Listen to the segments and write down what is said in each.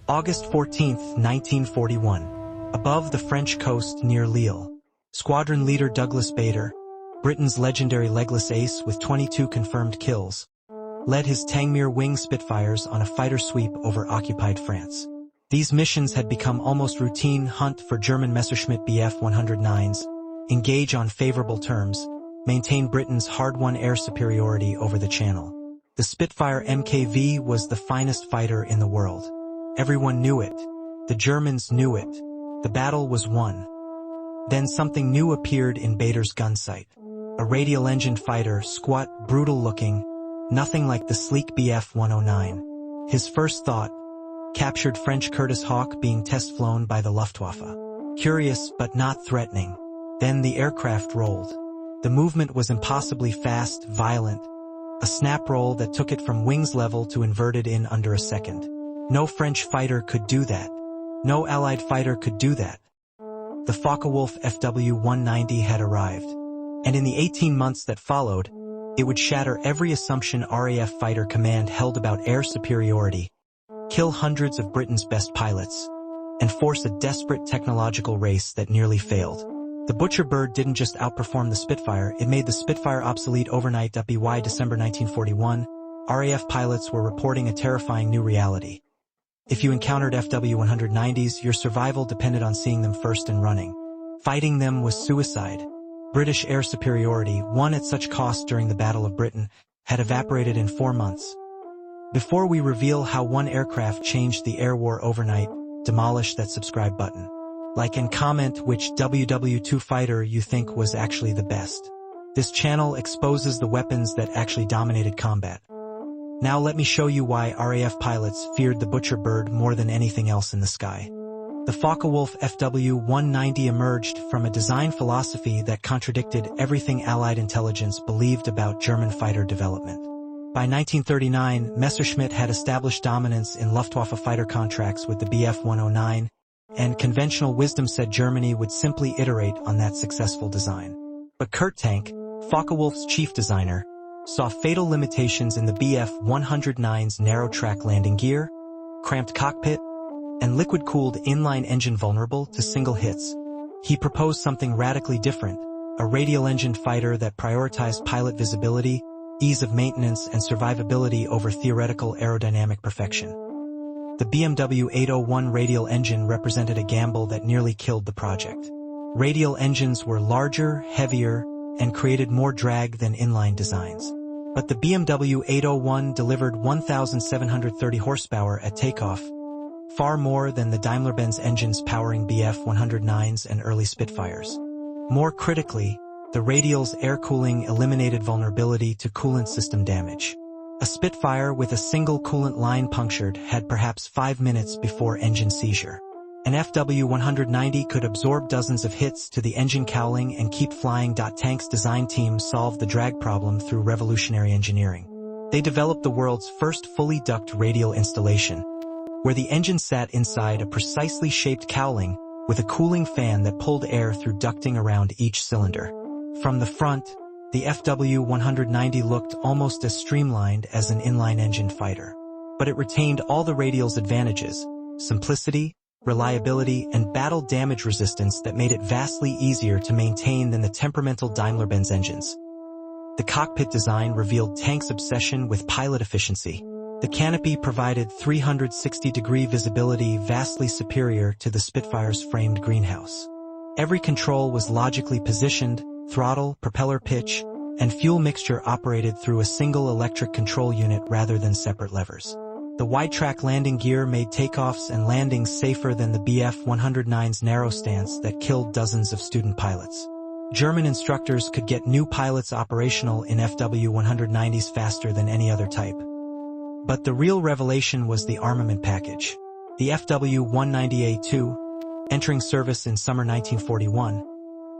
August 14, 1941. Above the French coast near Lille, squadron leader Douglas Bader, Britain's legendary legless ace with 22 confirmed kills, led his Tangmere wing Spitfires on a fighter sweep over occupied France. These missions had become almost routine hunt for German Messerschmitt Bf 109s, engage on favorable terms, maintain Britain's hard-won air superiority over the Channel. The Spitfire Mk V was the finest fighter in the world. Everyone knew it. The Germans knew it. The battle was won. Then something new appeared in Bader's gun sight. A radial-engined fighter, squat, brutal-looking, nothing like the sleek Bf 109. His first thought, captured French Curtiss Hawk being test-flown by the Luftwaffe. Curious but not threatening. Then the aircraft rolled. The movement was impossibly fast, violent, a snap roll that took it from wings level to inverted in under a second. No French fighter could do that. No Allied fighter could do that. The Focke-Wulf Fw 190 had arrived, and in the 18 months that followed, it would shatter every assumption RAF fighter command held about air superiority, kill hundreds of Britain's best pilots, and force a desperate technological race that nearly failed. The Butcher Bird didn't just outperform the Spitfire, it made the Spitfire obsolete overnight. By December 1941, RAF pilots were reporting a terrifying new reality. If you encountered Fw 190s, your survival depended on seeing them first and running. Fighting them was suicide. British air superiority, won at such cost during the Battle of Britain, had evaporated in 4 months. Before we reveal how one aircraft changed the air war overnight, demolish that subscribe button. Like and comment which WW2 fighter you think was actually the best. This channel exposes the weapons that actually dominated combat. Now let me show you why RAF pilots feared the Butcher Bird more than anything else in the sky. The Focke-Wulf Fw 190 emerged from a design philosophy that contradicted everything Allied intelligence believed about German fighter development. By 1939, Messerschmitt had established dominance in Luftwaffe fighter contracts with the Bf 109, and conventional wisdom said Germany would simply iterate on that successful design. But Kurt Tank, Focke-Wulf's chief designer, saw fatal limitations in the Bf 109's narrow-track landing gear, cramped cockpit, and liquid-cooled inline engine vulnerable to single hits. He proposed something radically different, a radial-engined fighter that prioritized pilot visibility, ease of maintenance, and survivability over theoretical aerodynamic perfection. The BMW 801 radial engine represented a gamble that nearly killed the project. Radial engines were larger, heavier, and created more drag than inline designs. But the BMW 801 delivered 1,730 horsepower at takeoff, far more than the Daimler-Benz engines powering Bf 109s and early Spitfires. More critically, the radial's air cooling eliminated vulnerability to coolant system damage. A Spitfire with a single coolant line punctured had perhaps 5 minutes before engine seizure. An Fw 190 could absorb dozens of hits to the engine cowling and keep flying. Tank's design team solved the drag problem through revolutionary engineering. They developed the world's first fully duct radial installation, where the engine sat inside a precisely shaped cowling with a cooling fan that pulled air through ducting around each cylinder. From the front, the Fw 190 looked almost as streamlined as an inline-engined fighter. But it retained all the radial's advantages: simplicity, reliability, and battle damage resistance that made it vastly easier to maintain than the temperamental Daimler-Benz engines. The cockpit design revealed Tank's obsession with pilot efficiency. The canopy provided 360-degree visibility vastly superior to the Spitfire's framed greenhouse. Every control was logically positioned: throttle, propeller pitch, and fuel mixture operated through a single electric control unit rather than separate levers. The wide-track landing gear made takeoffs and landings safer than the Bf 109's narrow stance that killed dozens of student pilots. German instructors could get new pilots operational in Fw 190s faster than any other type. But the real revelation was the armament package. The Fw 190A2, entering service in summer 1941,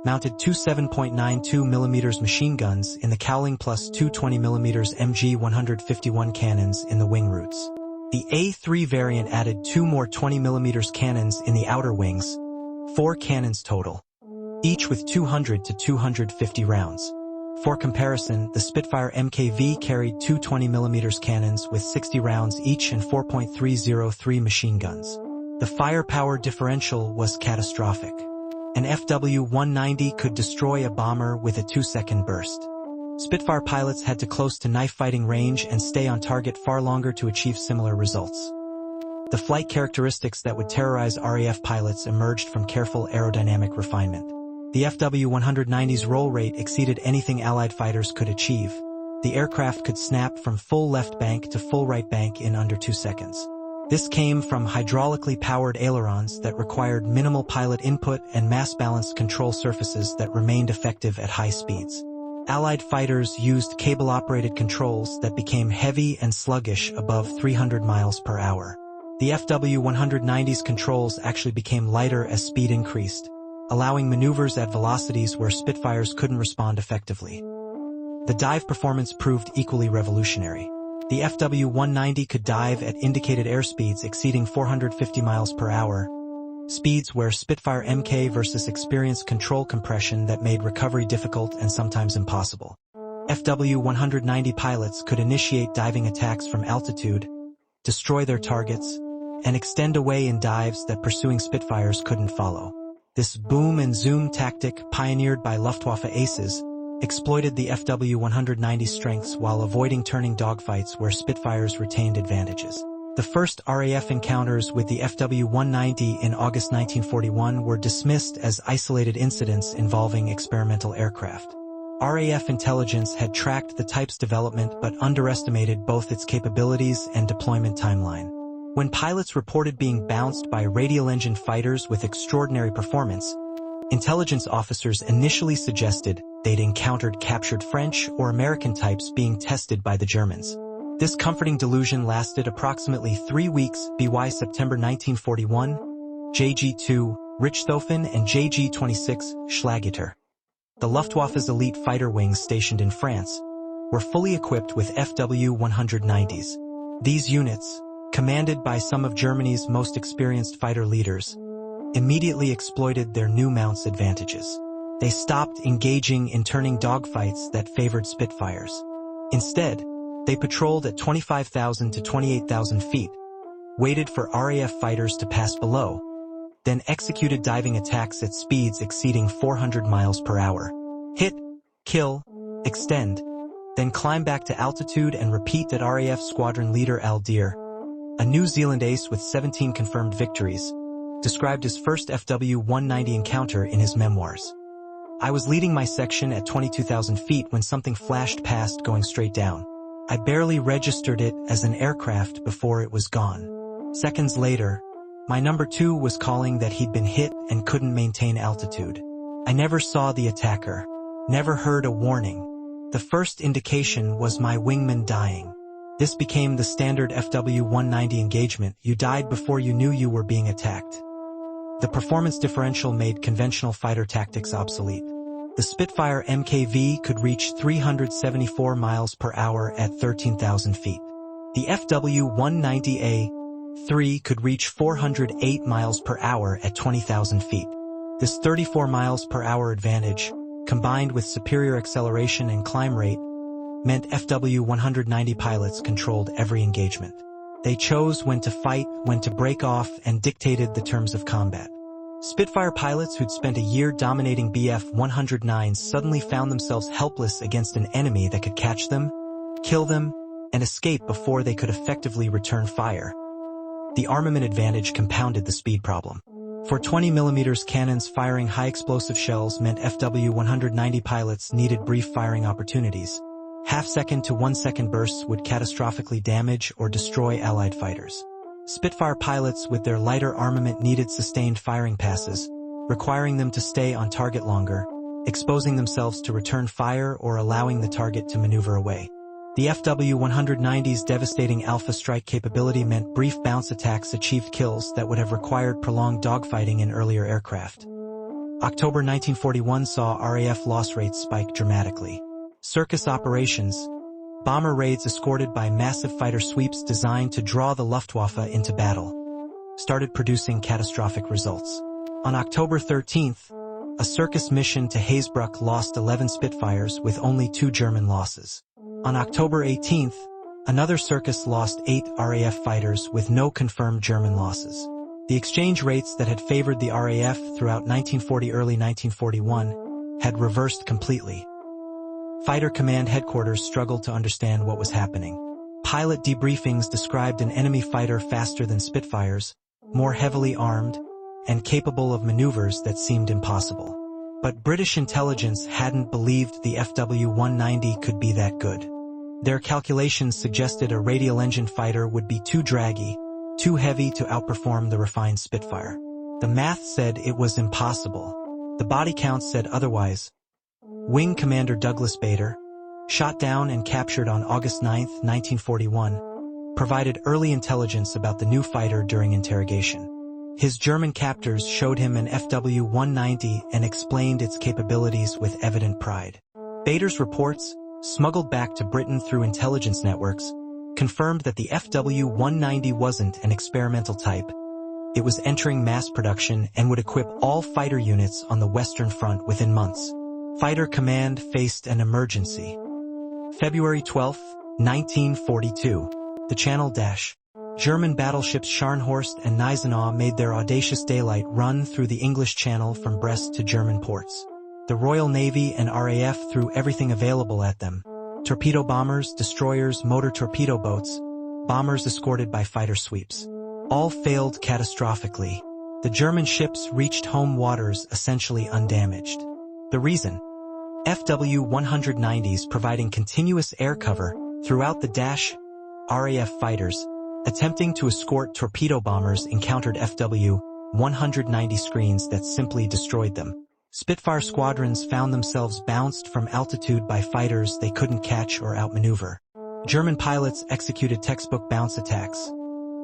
mounted two 7.92mm machine guns in the cowling plus two 20mm MG 151 cannons in the wing roots. The A3 variant added two more 20mm cannons in the outer wings, 4 cannons total, each with 200 to 250 rounds. For comparison, the Spitfire Mk V carried two 20mm cannons with 60 rounds each and 4.303 machine guns. The firepower differential was catastrophic. An Fw-190 could destroy a bomber with a 2-second burst. Spitfire pilots had to close to knife-fighting range and stay on target far longer to achieve similar results. The flight characteristics that would terrorize RAF pilots emerged from careful aerodynamic refinement. The Fw-190's roll rate exceeded anything Allied fighters could achieve. The aircraft could snap from full left bank to full right bank in under 2 seconds. This came from hydraulically powered ailerons that required minimal pilot input and mass-balanced control surfaces that remained effective at high speeds. Allied fighters used cable-operated controls that became heavy and sluggish above 300 miles per hour. The Fw-190's controls actually became lighter as speed increased, allowing maneuvers at velocities where Spitfires couldn't respond effectively. The dive performance proved equally revolutionary. The Fw-190 could dive at indicated airspeeds exceeding 450 miles per hour, speeds where Spitfire Mk versus experienced control compression that made recovery difficult and sometimes impossible. Fw-190 pilots could initiate diving attacks from altitude, destroy their targets, and extend away in dives that pursuing Spitfires couldn't follow. This boom and zoom tactic, pioneered by Luftwaffe aces, exploited the Fw-190's strengths while avoiding turning dogfights where Spitfires retained advantages. The first RAF encounters with the Fw-190 in August 1941 were dismissed as isolated incidents involving experimental aircraft. RAF intelligence had tracked the type's development but underestimated both its capabilities and deployment timeline. When pilots reported being bounced by radial-engine fighters with extraordinary performance, intelligence officers initially suggested they'd encountered captured French or American types being tested by the Germans. This comforting delusion lasted approximately 3 weeks. By September 1941, JG-2 Richthofen and JG-26 Schlageter, the Luftwaffe's elite fighter wings stationed in France, were fully equipped with Fw-190s. These units, commanded by some of Germany's most experienced fighter leaders, immediately exploited their new mount's advantages. They stopped engaging in turning dogfights that favored Spitfires. Instead, they patrolled at 25,000 to 28,000 feet, waited for RAF fighters to pass below, then executed diving attacks at speeds exceeding 400 miles per hour. Hit, kill, extend, then climb back to altitude and repeat at RAF squadron leader Al Deer, a New Zealand ace with 17 confirmed victories, described his first Fw-190 encounter in his memoirs. "I was leading my section at 22,000 feet when something flashed past going straight down. I barely registered it as an aircraft before it was gone. Seconds later, my number 2 was calling that he'd been hit and couldn't maintain altitude. I never saw the attacker, never heard a warning. The first indication was my wingman dying. This became the standard Fw-190 engagement. You died before you knew you were being attacked." The performance differential made conventional fighter tactics obsolete. The Spitfire Mk V could reach 374 miles per hour at 13,000 feet. The Fw-190A-3 could reach 408 miles per hour at 20,000 feet. This 34 miles per hour advantage, combined with superior acceleration and climb rate, meant Fw-190 pilots controlled every engagement. They chose when to fight, when to break off, and dictated the terms of combat. Spitfire pilots who'd spent a year dominating Bf-109s suddenly found themselves helpless against an enemy that could catch them, kill them, and escape before they could effectively return fire. The armament advantage compounded the speed problem. For 20mm cannons, firing high-explosive shells meant Fw-190 pilots needed brief firing opportunities. Half-second to 1-second bursts would catastrophically damage or destroy Allied fighters. Spitfire pilots with their lighter armament needed sustained firing passes, requiring them to stay on target longer, exposing themselves to return fire or allowing the target to maneuver away. The Fw-190's devastating alpha strike capability meant brief bounce attacks achieved kills that would have required prolonged dogfighting in earlier aircraft. October 1941 saw RAF loss rates spike dramatically. Circus operations, bomber raids escorted by massive fighter sweeps designed to draw the Luftwaffe into battle, started producing catastrophic results. On October 13th, A circus mission to Hazebrouck lost 11 Spitfires with only 2 German losses. On October 18th, another circus lost 8 RAF fighters with no confirmed German losses. The exchange rates that had favored the RAF throughout 1940-early 1941 had reversed completely. Fighter Command Headquarters struggled to understand what was happening. Pilot debriefings described an enemy fighter faster than Spitfires, more heavily armed, and capable of maneuvers that seemed impossible. But British intelligence hadn't believed the Fw-190 could be that good. Their calculations suggested a radial engine fighter would be too draggy, too heavy to outperform the refined Spitfire. The math said it was impossible. The body count said otherwise. Wing Commander Douglas Bader, shot down and captured on August 9, 1941, provided early intelligence about the new fighter during interrogation. His German captors showed him an Fw-190 and explained its capabilities with evident pride. Bader's reports, smuggled back to Britain through intelligence networks, confirmed that the Fw-190 wasn't an experimental type. It was entering mass production and would equip all fighter units on the Western Front within months. Fighter Command faced an emergency. February 12, 1942. The Channel Dash. German battleships Scharnhorst and Gneisenau made their audacious daylight run through the English Channel from Brest to German ports. The Royal Navy and RAF threw everything available at them. Torpedo bombers, destroyers, motor torpedo boats, bombers escorted by fighter sweeps. All failed catastrophically. The German ships reached home waters essentially undamaged. The reason? Fw-190s providing continuous air cover throughout the dash. RAF fighters, attempting to escort torpedo bombers, encountered Fw-190 screens that simply destroyed them. Spitfire squadrons found themselves bounced from altitude by fighters they couldn't catch or outmaneuver. German pilots executed textbook bounce attacks,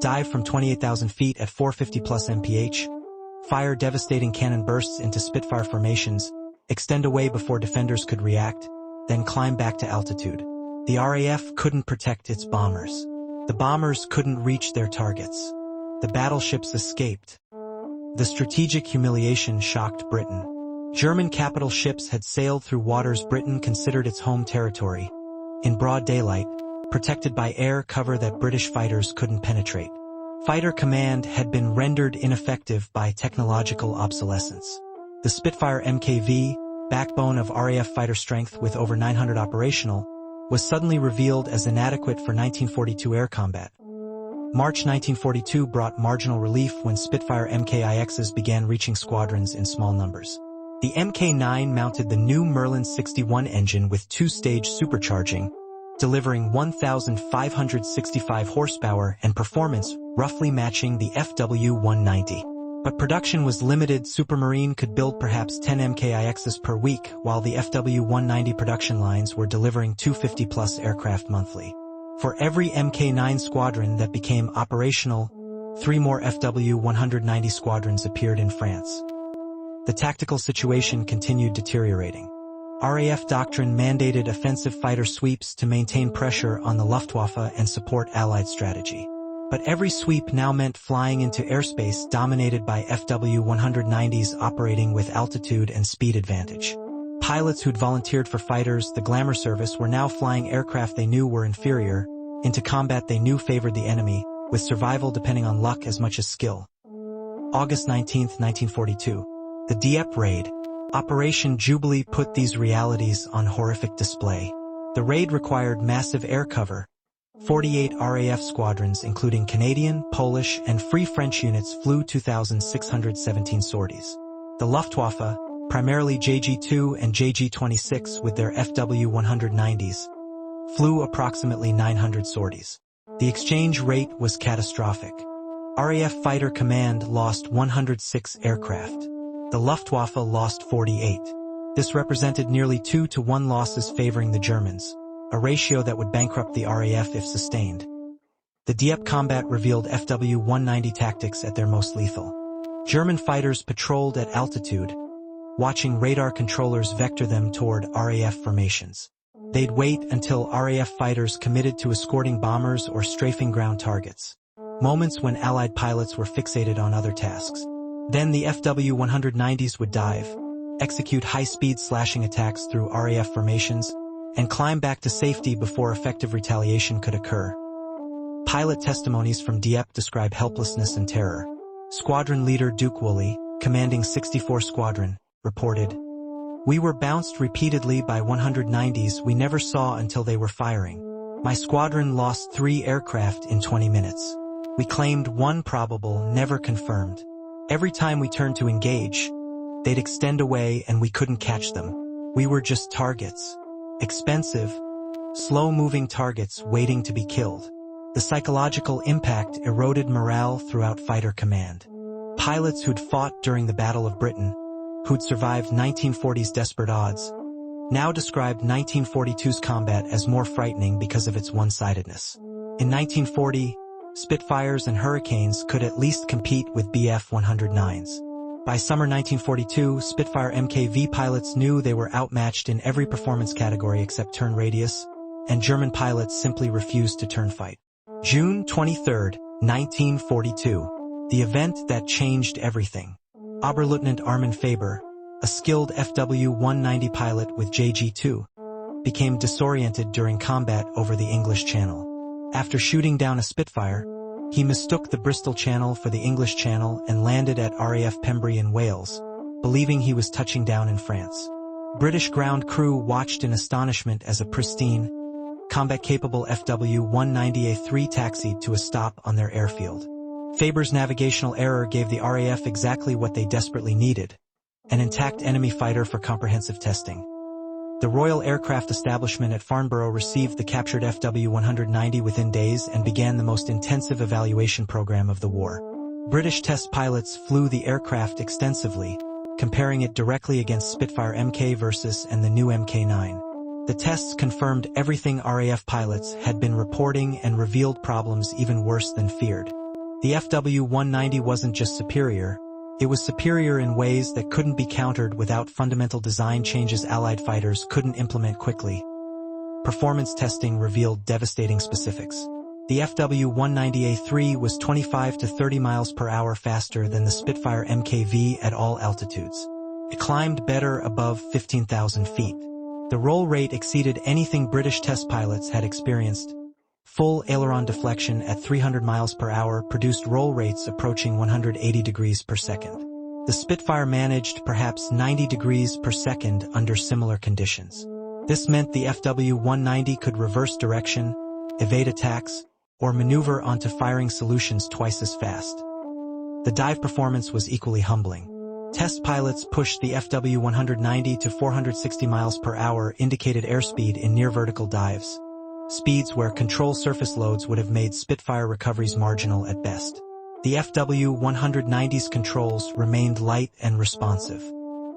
dive from 28,000 feet at 450 plus mph, fire devastating cannon bursts into Spitfire formations, extend away before defenders could react, then climb back to altitude. The RAF couldn't protect its bombers. The bombers couldn't reach their targets. The battleships escaped. The strategic humiliation shocked Britain. German capital ships had sailed through waters Britain considered its home territory, in broad daylight, protected by air cover that British fighters couldn't penetrate. Fighter Command had been rendered ineffective by technological obsolescence. The Spitfire Mk V, backbone of RAF fighter strength with over 900 operational, was suddenly revealed as inadequate for 1942 air combat. March 1942 brought marginal relief when Spitfire MKIXs began reaching squadrons in small numbers. The Mk9 mounted the new Merlin 61 engine with two-stage supercharging, delivering 1,565 horsepower and performance roughly matching the Fw-190. But production was limited. Supermarine could build perhaps 10 MKIXs per week, while the Fw-190 production lines were delivering 250-plus aircraft monthly. For every Mk9 squadron that became operational, 3 more Fw-190 squadrons appeared in France. The tactical situation continued deteriorating. RAF doctrine mandated offensive fighter sweeps to maintain pressure on the Luftwaffe and support Allied strategy. But every sweep now meant flying into airspace dominated by Fw-190s operating with altitude and speed advantage. Pilots who'd volunteered for fighters, the glamour service, were now flying aircraft they knew were inferior, into combat they knew favored the enemy, with survival depending on luck as much as skill. August 19, 1942. The Dieppe Raid. Operation Jubilee put these realities on horrific display. The raid required massive air cover. 48 RAF squadrons including Canadian, Polish, and Free French units flew 2,617 sorties. The Luftwaffe, primarily JG-2 and JG-26 with their Fw-190s, flew approximately 900 sorties. The exchange rate was catastrophic. RAF Fighter Command lost 106 aircraft. The Luftwaffe lost 48. This represented nearly 2-to-1 losses favoring the Germans, a ratio that would bankrupt the RAF if sustained. The Dieppe combat revealed Fw-190 tactics at their most lethal. German fighters patrolled at altitude, watching radar controllers vector them toward RAF formations. They'd wait until RAF fighters committed to escorting bombers or strafing ground targets, moments when Allied pilots were fixated on other tasks. Then the Fw-190s would dive, execute high-speed slashing attacks through RAF formations, and climb back to safety before effective retaliation could occur. Pilot testimonies from Dieppe describe helplessness and terror. Squadron leader Duke Woolley, commanding 64 Squadron, reported, "We were bounced repeatedly by 190s we never saw until they were firing. My squadron lost 3 aircraft in 20 minutes. We claimed 1 probable, never confirmed. Every time we turned to engage, they'd extend away and we couldn't catch them. We were just targets. Expensive, slow-moving targets waiting to be killed." The psychological impact eroded morale throughout fighter command. Pilots who'd fought during the Battle of Britain, who'd survived 1940's desperate odds, now described 1942's combat as more frightening because of its one-sidedness. In 1940, Spitfires and Hurricanes could at least compete with Bf-109s. By summer 1942, Spitfire Mk V pilots knew they were outmatched in every performance category except turn radius, and German pilots simply refused to turn fight. June 23, 1942. The event that changed everything. Oberleutnant Armin Faber, a skilled FW-190 pilot with JG-2, became disoriented during combat over the English Channel. After shooting down a Spitfire, he mistook the Bristol Channel for the English Channel and landed at RAF Pembrey in Wales, believing he was touching down in France. British ground crew watched in astonishment as a pristine, combat-capable FW-190A3 taxied to a stop on their airfield. Faber's navigational error gave the RAF exactly what they desperately needed: an intact enemy fighter for comprehensive testing. The Royal Aircraft Establishment at Farnborough received the captured FW-190 within days and began the most intensive evaluation program of the war. British test pilots flew the aircraft extensively, comparing it directly against Spitfire Mk versus and the new Mk9. The tests confirmed everything RAF pilots had been reporting and revealed problems even worse than feared. The FW-190 wasn't just superior, it was superior in ways that couldn't be countered without fundamental design changes Allied fighters couldn't implement quickly. Performance testing revealed devastating specifics. The FW-190A3 was 25 to 30 miles per hour faster than the Spitfire Mk V at all altitudes. It climbed better above 15,000 feet. The roll rate exceeded anything British test pilots had experienced. Full aileron deflection at 300 miles per hour produced roll rates approaching 180 degrees per second. The Spitfire managed perhaps 90 degrees per second under similar conditions. This meant the FW-190 could reverse direction, evade attacks, or maneuver onto firing solutions twice as fast. The dive performance was equally humbling. Test pilots pushed the FW-190 to 460 miles per hour indicated airspeed in near-vertical dives, speeds where control surface loads would have made Spitfire recoveries marginal at best. The FW-190's controls remained light and responsive.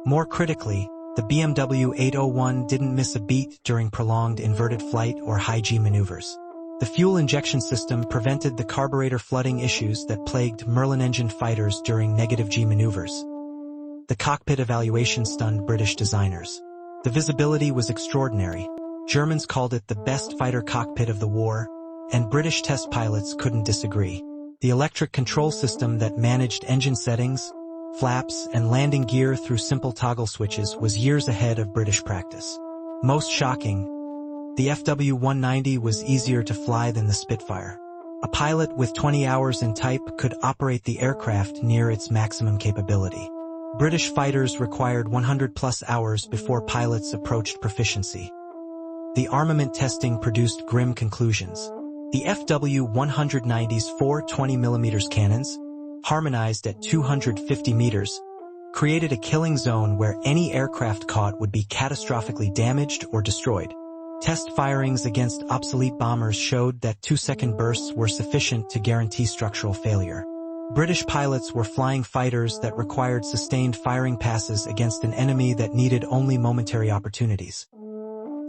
More critically, the BMW 801 didn't miss a beat during prolonged inverted flight or high-G maneuvers. The fuel injection system prevented the carburetor flooding issues that plagued Merlin-engined fighters during negative G maneuvers. The cockpit evaluation stunned British designers. The visibility was extraordinary. Germans called it the best fighter cockpit of the war, and British test pilots couldn't disagree. The electric control system that managed engine settings, flaps, and landing gear through simple toggle switches was years ahead of British practice. Most shocking, the FW-190 was easier to fly than the Spitfire. A pilot with 20 hours in type could operate the aircraft near its maximum capability. British fighters required 100-plus hours before pilots approached proficiency. The armament testing produced grim conclusions. The FW-190's four 20mm cannons, harmonized at 250 meters, created a killing zone where any aircraft caught would be catastrophically damaged or destroyed. Test firings against obsolete bombers showed that 2-second bursts were sufficient to guarantee structural failure. British pilots were flying fighters that required sustained firing passes against an enemy that needed only momentary opportunities.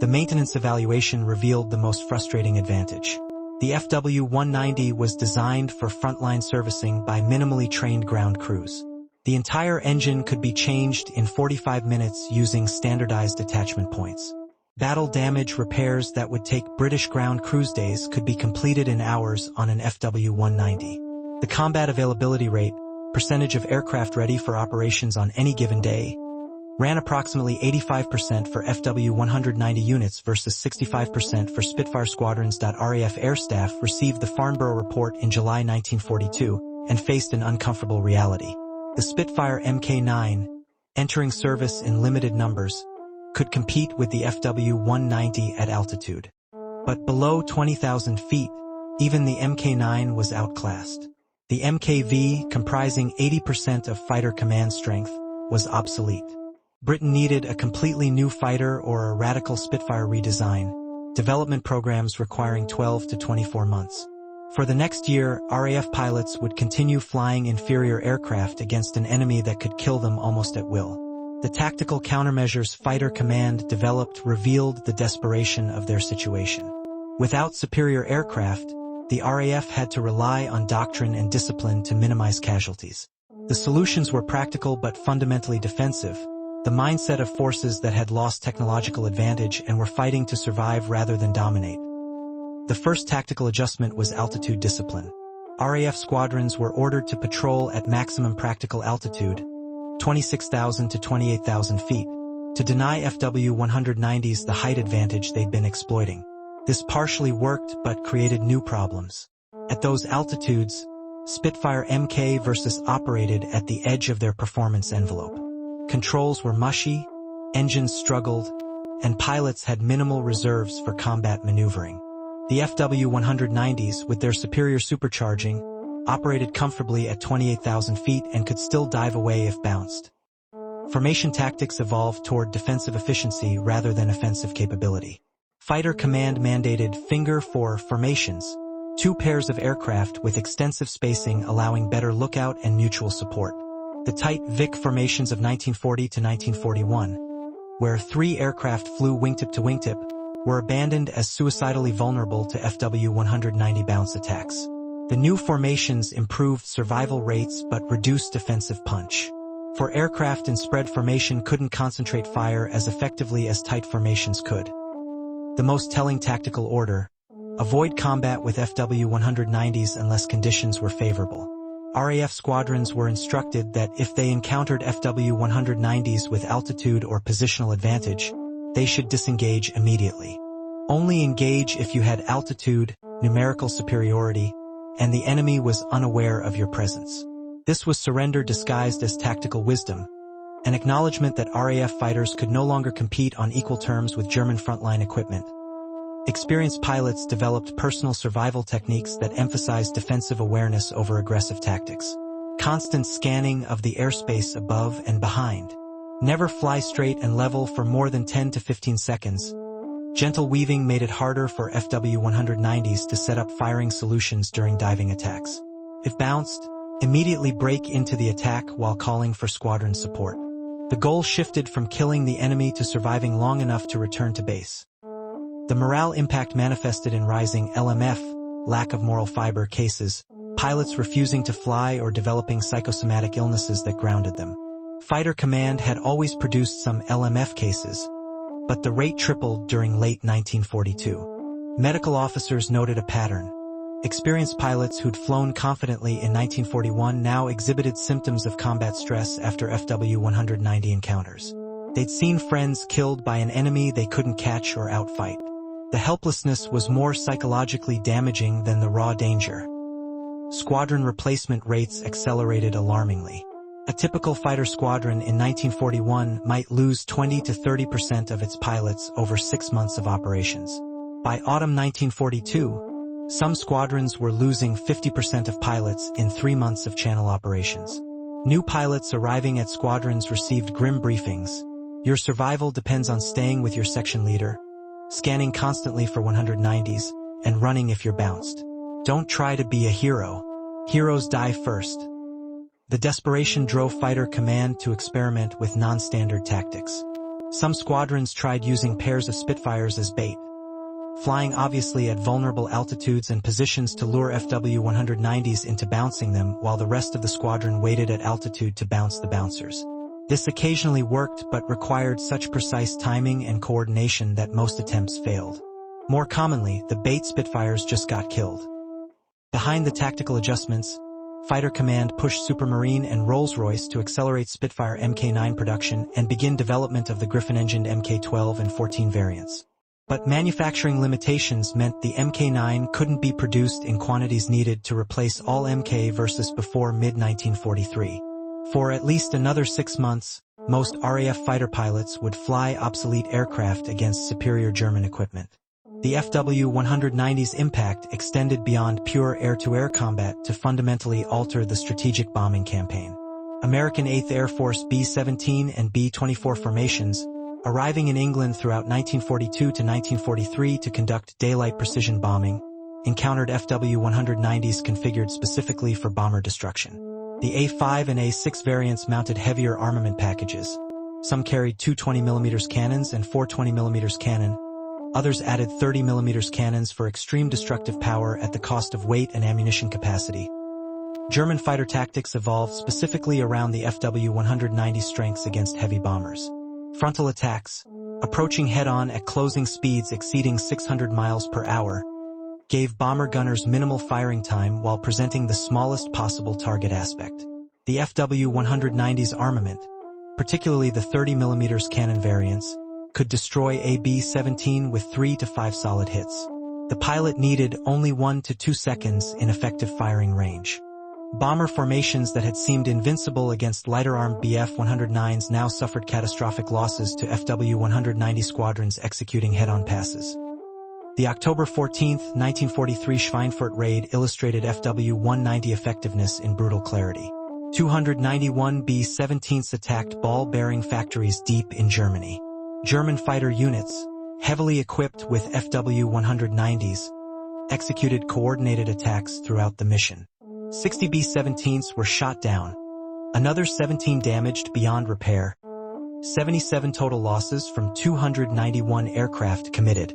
The maintenance evaluation revealed the most frustrating advantage. The FW-190 was designed for frontline servicing by minimally trained ground crews. The entire engine could be changed in 45 minutes using standardized attachment points. Battle damage repairs that would take British ground cruise days could be completed in hours on an FW-190. The combat availability rate, percentage of aircraft ready for operations on any given day, ran approximately 85% for FW-190 units versus 65% for Spitfire squadrons. RAF Air Staff received the Farnborough Report in July 1942 and faced an uncomfortable reality. The Spitfire Mk entering service in limited numbers, could compete with the FW-190 at altitude. But below 20,000 feet, even the Mk was outclassed. The Mk V, comprising 80% of fighter command strength, was obsolete. Britain needed a completely new fighter or a radical Spitfire redesign, development programs requiring 12 to 24 months. For the next year, RAF pilots would continue flying inferior aircraft against an enemy that could kill them almost at will. The tactical countermeasures Fighter Command developed revealed the desperation of their situation. Without superior aircraft, the RAF had to rely on doctrine and discipline to minimize casualties. The solutions were practical but fundamentally defensive, the mindset of forces that had lost technological advantage and were fighting to survive rather than dominate. The first tactical adjustment was altitude discipline. RAF squadrons were ordered to patrol at maximum practical altitude, 26,000 to 28,000 feet, to deny FW-190s the height advantage they'd been exploiting. This partially worked but created new problems. At those altitudes, Spitfire Mk versus operated at the edge of their performance envelope. Controls were mushy, engines struggled, and pilots had minimal reserves for combat maneuvering. The FW-190s, with their superior supercharging, operated comfortably at 28,000 feet and could still dive away if bounced. Formation tactics evolved toward defensive efficiency rather than offensive capability. Fighter Command mandated Finger 4 formations, 2 pairs of aircraft with extensive spacing allowing better lookout and mutual support. The tight Vic formations of 1940 to 1941, where 3 aircraft flew wingtip to wingtip, were abandoned as suicidally vulnerable to FW-190 bounce attacks. The new formations improved survival rates but reduced defensive punch. For aircraft in spread formation couldn't concentrate fire as effectively as tight formations could. The most telling tactical order: avoid combat with FW-190s unless conditions were favorable. RAF squadrons were instructed that if they encountered FW-190s with altitude or positional advantage, they should disengage immediately. Only engage if you had altitude, numerical superiority, and the enemy was unaware of your presence. This was surrender disguised as tactical wisdom, an acknowledgement that RAF fighters could no longer compete on equal terms with German frontline equipment. Experienced pilots developed personal survival techniques that emphasized defensive awareness over aggressive tactics. Constant scanning of the airspace above and behind. Never fly straight and level for more than 10 to 15 seconds. Gentle weaving made it harder for FW-190s to set up firing solutions during diving attacks. If bounced, immediately break into the attack while calling for squadron support. The goal shifted from killing the enemy to surviving long enough to return to base. The morale impact manifested in rising LMF, lack of moral fiber cases, pilots refusing to fly or developing psychosomatic illnesses that grounded them. Fighter Command had always produced some LMF cases, but the rate tripled during late 1942. Medical officers noted a pattern. Experienced pilots who'd flown confidently in 1941 now exhibited symptoms of combat stress after FW-190 encounters. They'd seen friends killed by an enemy they couldn't catch or outfight. The helplessness was more psychologically damaging than the raw danger. Squadron replacement rates accelerated alarmingly. A typical fighter squadron in 1941 might lose 20 to 30% of its pilots over 6 months of operations. By autumn 1942, some squadrons were losing 50% of pilots in 3 months of channel operations. New pilots arriving at squadrons received grim briefings. Your survival depends on staying with your section leader, scanning constantly for 190s, and running if you're bounced. Don't try to be a hero. Heroes die first. The desperation drove Fighter Command to experiment with non-standard tactics. Some squadrons tried using pairs of Spitfires as bait, flying obviously at vulnerable altitudes and positions to lure FW-190s into bouncing them while the rest of the squadron waited at altitude to bounce the bouncers. This occasionally worked but required such precise timing and coordination that most attempts failed. More commonly, the bait Spitfires just got killed. Behind the tactical adjustments, Fighter Command pushed Supermarine and Rolls-Royce to accelerate Spitfire Mk9 production and begin development of the Griffin-engined Mk12 and 14 variants. But manufacturing limitations meant the Mk9 couldn't be produced in quantities needed to replace all Mk versus before mid-1943. For at least another 6 months, most RAF fighter pilots would fly obsolete aircraft against superior German equipment. The FW-190's impact extended beyond pure air-to-air combat to fundamentally alter the strategic bombing campaign. American 8th Air Force B-17 and B-24 formations, arriving in England throughout 1942 to 1943 to conduct daylight precision bombing, encountered FW-190s configured specifically for bomber destruction. The A5 and A6 variants mounted heavier armament packages. Some carried two 20mm cannons and four 20mm cannon. Others added 30mm cannons for extreme destructive power at the cost of weight and ammunition capacity. German fighter tactics evolved specifically around the FW-190 strengths against heavy bombers. Frontal attacks, approaching head-on at closing speeds exceeding 600 miles per hour, gave bomber gunners minimal firing time while presenting the smallest possible target aspect. The FW-190's armament, particularly the 30mm cannon variants, could destroy a B-17 with 3 to 5 solid hits. The pilot needed only 1 to 2 seconds in effective firing range. Bomber formations that had seemed invincible against lighter-armed Bf-109s now suffered catastrophic losses to FW-190 squadrons executing head-on passes. The October 14, 1943 Schweinfurt raid illustrated FW-190 effectiveness in brutal clarity. 291 B-17s attacked ball-bearing factories deep in Germany. German fighter units, heavily equipped with FW-190s, executed coordinated attacks throughout the mission. 60 B-17s were shot down, another 17 damaged beyond repair, 77 total losses from 291 aircraft committed,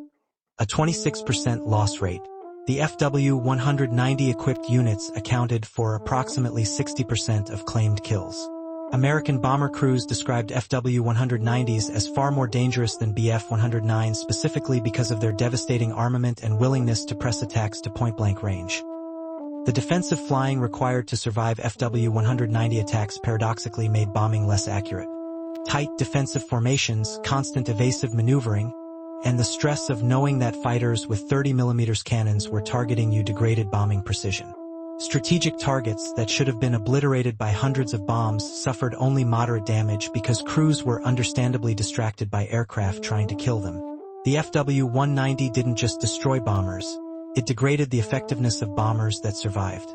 a 26% loss rate. The FW-190 equipped units accounted for approximately 60% of claimed kills. American bomber crews described FW-190s as far more dangerous than Bf-109s specifically because of their devastating armament and willingness to press attacks to point-blank range. The defensive flying required to survive FW-190 attacks paradoxically made bombing less accurate. Tight defensive formations, constant evasive maneuvering, and the stress of knowing that fighters with 30mm cannons were targeting you degraded bombing precision. Strategic targets that should have been obliterated by hundreds of bombs suffered only moderate damage because crews were understandably distracted by aircraft trying to kill them. The FW-190 didn't just destroy bombers, it degraded the effectiveness of bombers that survived.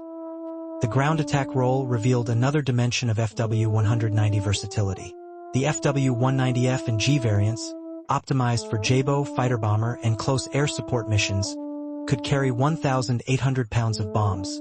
The ground attack role revealed another dimension of FW-190 versatility. The FW-190F and G variants, optimized for JBO, fighter bomber, and close air support missions, could carry 1,800 pounds of bombs,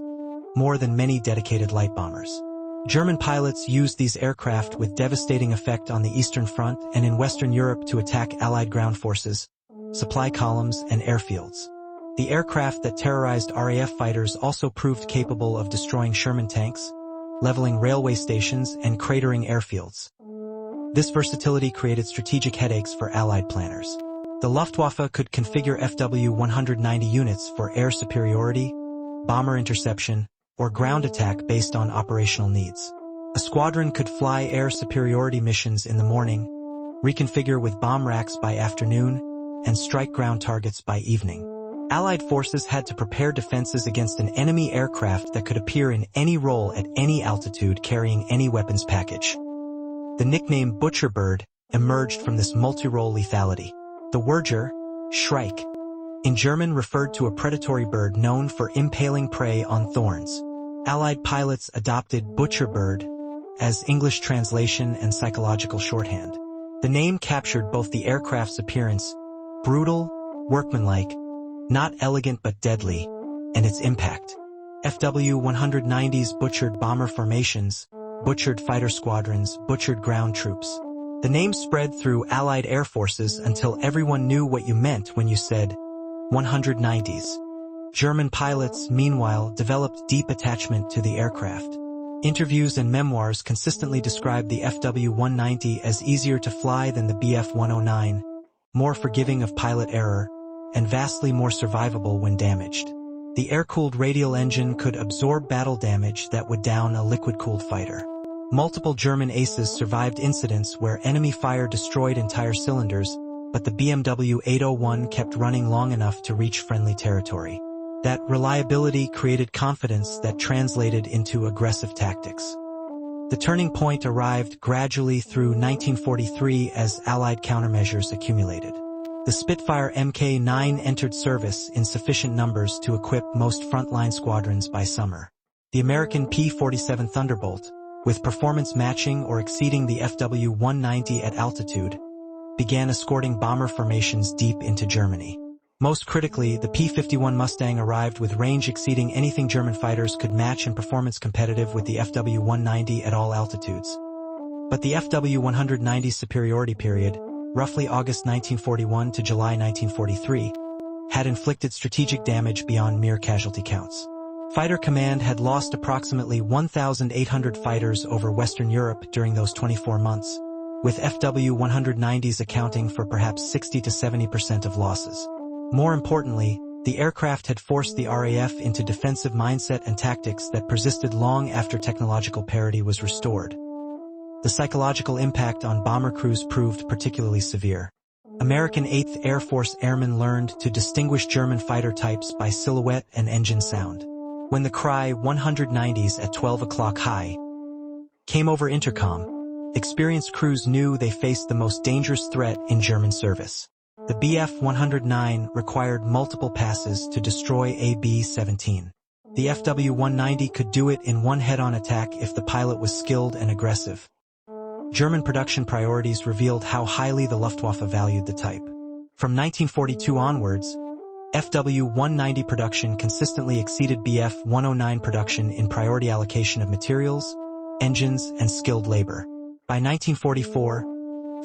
more than many dedicated light bombers. German pilots used these aircraft with devastating effect on the Eastern Front and in Western Europe to attack Allied ground forces, supply columns, and airfields. The aircraft that terrorized RAF fighters also proved capable of destroying Sherman tanks, leveling railway stations, and cratering airfields. This versatility created strategic headaches for Allied planners. The Luftwaffe could configure FW-190 units for air superiority, bomber interception, or ground attack based on operational needs. A squadron could fly air superiority missions in the morning, reconfigure with bomb racks by afternoon, and strike ground targets by evening. Allied forces had to prepare defenses against an enemy aircraft that could appear in any role at any altitude carrying any weapons package. The nickname Butcher Bird emerged from this multi-role lethality. The Würger, Shrike, in German referred to a predatory bird known for impaling prey on thorns. Allied pilots adopted Butcher Bird as English translation and psychological shorthand. The name captured both the aircraft's appearance, brutal, workmanlike, not elegant but deadly, and its impact. FW-190's butchered bomber formations, butchered fighter squadrons, butchered ground troops. The name spread through Allied air forces until everyone knew what you meant when you said 190s. German pilots, meanwhile, developed deep attachment to the aircraft. Interviews and memoirs consistently described the FW-190 as easier to fly than the Bf-109, more forgiving of pilot error, and vastly more survivable when damaged. The air-cooled radial engine could absorb battle damage that would down a liquid-cooled fighter. Multiple German aces survived incidents where enemy fire destroyed entire cylinders, but the BMW 801 kept running long enough to reach friendly territory. That reliability created confidence that translated into aggressive tactics. The turning point arrived gradually through 1943 as Allied countermeasures accumulated. The Spitfire Mk V entered service in sufficient numbers to equip most frontline squadrons by summer. The American P-47 Thunderbolt, with performance matching or exceeding the Fw-190 at altitude, began escorting bomber formations deep into Germany. Most critically, the P-51 Mustang arrived with range exceeding anything German fighters could match and performance competitive with the Fw-190 at all altitudes. But the Fw-190's superiority period, roughly August 1941 to July 1943, had inflicted strategic damage beyond mere casualty counts. Fighter Command had lost approximately 1,800 fighters over Western Europe during those 24 months, with Fw-190s accounting for perhaps 60 to 70% of losses. More importantly, the aircraft had forced the RAF into defensive mindset and tactics that persisted long after technological parity was restored. The psychological impact on bomber crews proved particularly severe. American 8th Air Force airmen learned to distinguish German fighter types by silhouette and engine sound. When the cry 190s at 12 o'clock high came over intercom, experienced crews knew they faced the most dangerous threat in German service. The Bf-109 required multiple passes to destroy a B-17. The Fw-190 could do it in one head-on attack if the pilot was skilled and aggressive. German production priorities revealed how highly the Luftwaffe valued the type. From 1942 onwards, Fw-190 production consistently exceeded Bf-109 production in priority allocation of materials, engines, and skilled labor. By 1944,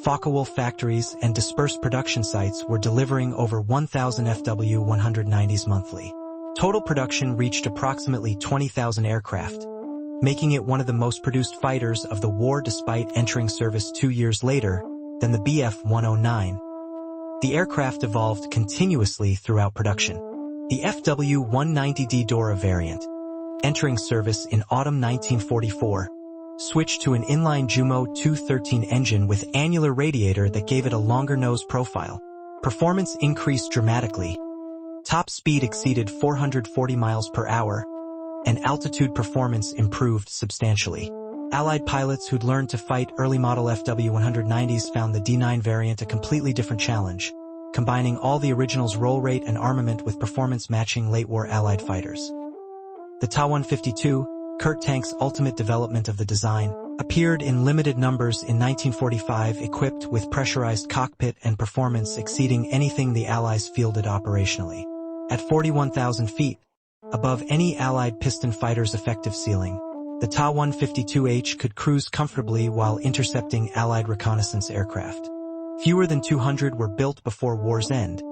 Focke-Wulf factories and dispersed production sites were delivering over 1,000 Fw-190s monthly. Total production reached approximately 20,000 aircraft, making it one of the most produced fighters of the war despite entering service 2 years later than the Bf-109. The aircraft evolved continuously throughout production. The Fw-190D Dora variant, entering service in autumn 1944, switched to an inline Jumo 213 engine with annular radiator that gave it a longer nose profile. Performance increased dramatically. Top speed exceeded 440 miles per hour, and altitude performance improved substantially. Allied pilots who'd learned to fight early model Fw-190s found the D9 variant a completely different challenge, combining all the original's roll rate and armament with performance matching late-war Allied fighters. The Ta-152, Kurt Tank's ultimate development of the design, appeared in limited numbers in 1945 equipped with pressurized cockpit and performance exceeding anything the Allies fielded operationally. At 41,000 feet, above any Allied piston fighter's effective ceiling, the Ta-152H could cruise comfortably while intercepting Allied reconnaissance aircraft. Fewer than 200 were built before war's end,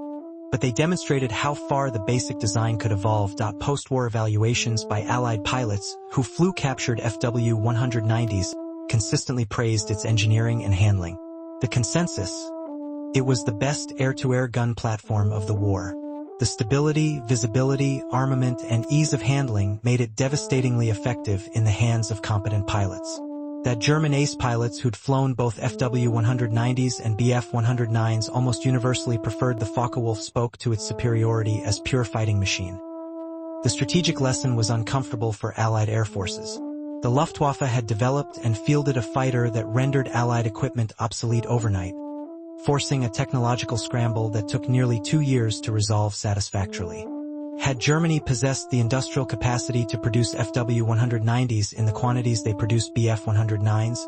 but they demonstrated how far the basic design could evolve. Post-war evaluations by Allied pilots who flew captured Fw-190s consistently praised its engineering and handling. The consensus: it was the best air-to-air gun platform of the war. The stability, visibility, armament, and ease of handling made it devastatingly effective in the hands of competent pilots. That German ace pilots who'd flown both Fw-190s and Bf-109s almost universally preferred the Focke-Wulf spoke to its superiority as pure fighting machine. The strategic lesson was uncomfortable for Allied air forces. The Luftwaffe had developed and fielded a fighter that rendered Allied equipment obsolete overnight, forcing a technological scramble that took nearly 2 years to resolve satisfactorily. Had Germany possessed the industrial capacity to produce Fw-190s in the quantities they produced Bf-109s,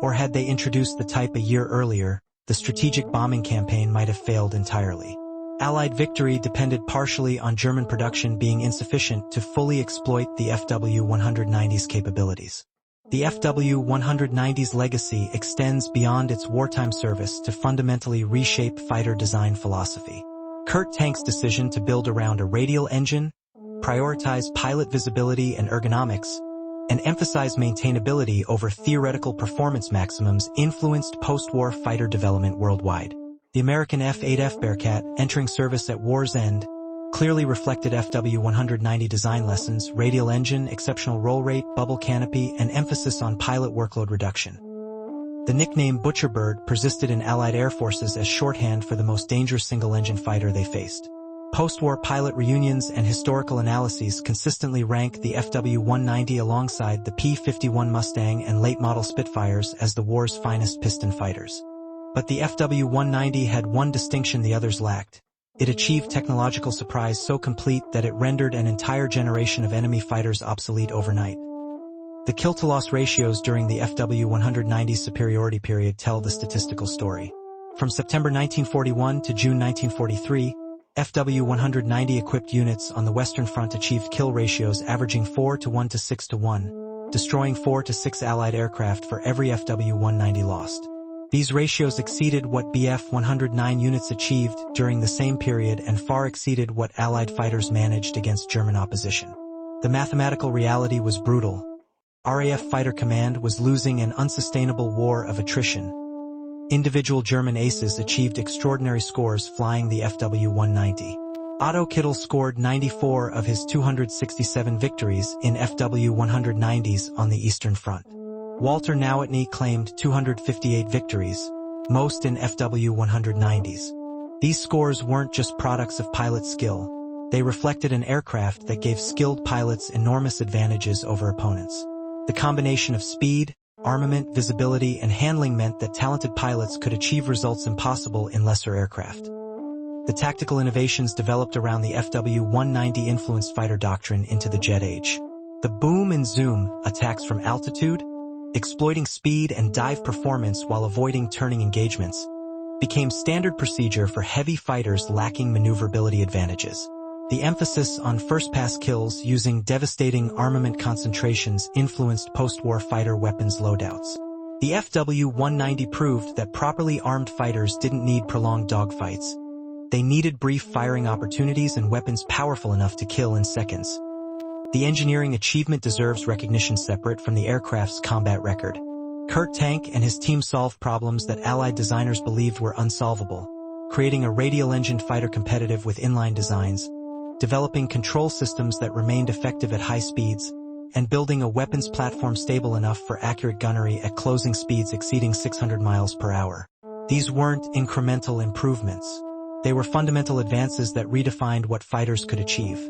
or had they introduced the type a year earlier, the strategic bombing campaign might have failed entirely. Allied victory depended partially on German production being insufficient to fully exploit the Fw-190's capabilities. The Fw-190's legacy extends beyond its wartime service to fundamentally reshape fighter design philosophy. Kurt Tank's decision to build around a radial engine, prioritize pilot visibility and ergonomics, and emphasize maintainability over theoretical performance maximums influenced post-war fighter development worldwide. The American F-8F Bearcat, entering service at war's end, clearly reflected FW-190 design lessons: radial engine, exceptional roll rate, bubble canopy, and emphasis on pilot workload reduction. The nickname Butcherbird persisted in Allied air forces as shorthand for the most dangerous single-engine fighter they faced. Post-war pilot reunions and historical analyses consistently rank the FW-190 alongside the P-51 Mustang and late-model Spitfires as the war's finest piston fighters. But the FW-190 had one distinction the others lacked. It achieved technological surprise so complete that it rendered an entire generation of enemy fighters obsolete overnight. The kill-to-loss ratios during the FW-190's superiority period tell the statistical story. From September 1941 to June 1943, FW-190 equipped units on the Western Front achieved kill ratios averaging 4 to 1 to 6 to 1, destroying 4 to 6 Allied aircraft for every FW-190 lost. These ratios exceeded what Bf-109 units achieved during the same period and far exceeded what Allied fighters managed against German opposition. The mathematical reality was brutal. RAF Fighter Command was losing an unsustainable war of attrition. Individual German aces achieved extraordinary scores flying the FW-190. Otto Kittel scored 94 of his 267 victories in FW-190s on the Eastern Front. Walter Nowotny claimed 258 victories, most in FW-190s. These scores weren't just products of pilot skill. They reflected an aircraft that gave skilled pilots enormous advantages over opponents. The combination of speed, armament, visibility, and handling meant that talented pilots could achieve results impossible in lesser aircraft. The tactical innovations developed around the FW-190 influenced fighter doctrine into the jet age. The boom and zoom, attacks from altitude, exploiting speed and dive performance while avoiding turning engagements, became standard procedure for heavy fighters lacking maneuverability advantages. The emphasis on first-pass kills using devastating armament concentrations influenced post-war fighter weapons loadouts. The FW-190 proved that properly armed fighters didn't need prolonged dogfights. They needed brief firing opportunities and weapons powerful enough to kill in seconds. The engineering achievement deserves recognition separate from the aircraft's combat record. Kurt Tank and his team solved problems that Allied designers believed were unsolvable, creating a radial-engined fighter competitive with inline designs, developing control systems that remained effective at high speeds, and building a weapons platform stable enough for accurate gunnery at closing speeds exceeding 600 miles per hour. These weren't incremental improvements. They were fundamental advances that redefined what fighters could achieve.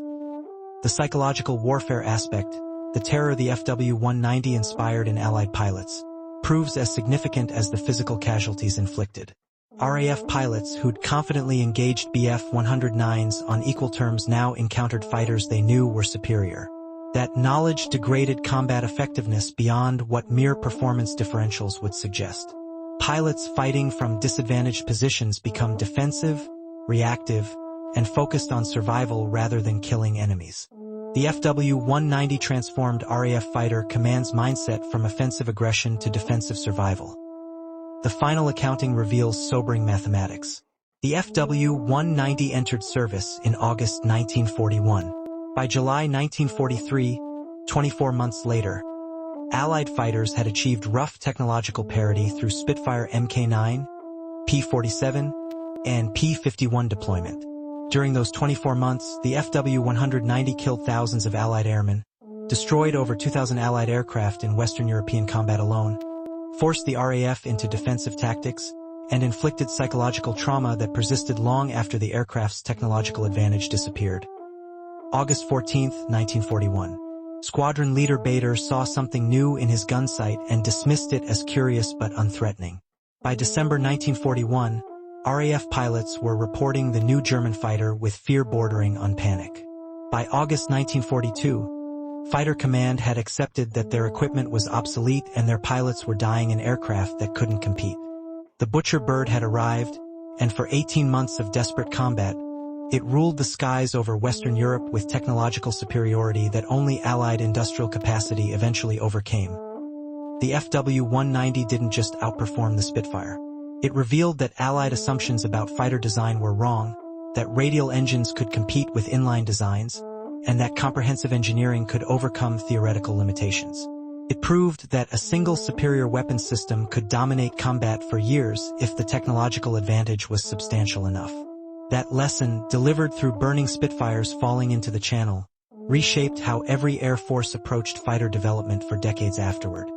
The psychological warfare aspect, the terror the FW-190 inspired in Allied pilots, proves as significant as the physical casualties inflicted. RAF pilots who'd confidently engaged Bf-109s on equal terms now encountered fighters they knew were superior. That knowledge degraded combat effectiveness beyond what mere performance differentials would suggest. Pilots fighting from disadvantaged positions become defensive, reactive, and focused on survival rather than killing enemies. The FW-190 transformed RAF Fighter Command's mindset from offensive aggression to defensive survival. The final accounting reveals sobering mathematics. The FW-190 entered service in August 1941. By July 1943, 24 months later, Allied fighters had achieved rough technological parity through Spitfire Mk P-47, and P-51 deployment. During those 24 months, the FW-190 killed thousands of Allied airmen, destroyed over 2,000 Allied aircraft in Western European combat alone, forced the RAF into defensive tactics, and inflicted psychological trauma that persisted long after the aircraft's technological advantage disappeared. August 14, 1941. Squadron leader Bader saw something new in his gun sight and dismissed it as curious but unthreatening. By December 1941, RAF pilots were reporting the new German fighter with fear bordering on panic. By August 1942, Fighter Command had accepted that their equipment was obsolete and their pilots were dying in aircraft that couldn't compete. The Butcher Bird had arrived, and for 18 months of desperate combat, it ruled the skies over Western Europe with technological superiority that only Allied industrial capacity eventually overcame. The FW-190 didn't just outperform the Spitfire. It revealed that Allied assumptions about fighter design were wrong, that radial engines could compete with inline designs, and that comprehensive engineering could overcome theoretical limitations. It proved that a single superior weapons system could dominate combat for years if the technological advantage was substantial enough. That lesson, delivered through burning Spitfires falling into the Channel, reshaped how every Air Force approached fighter development for decades afterward.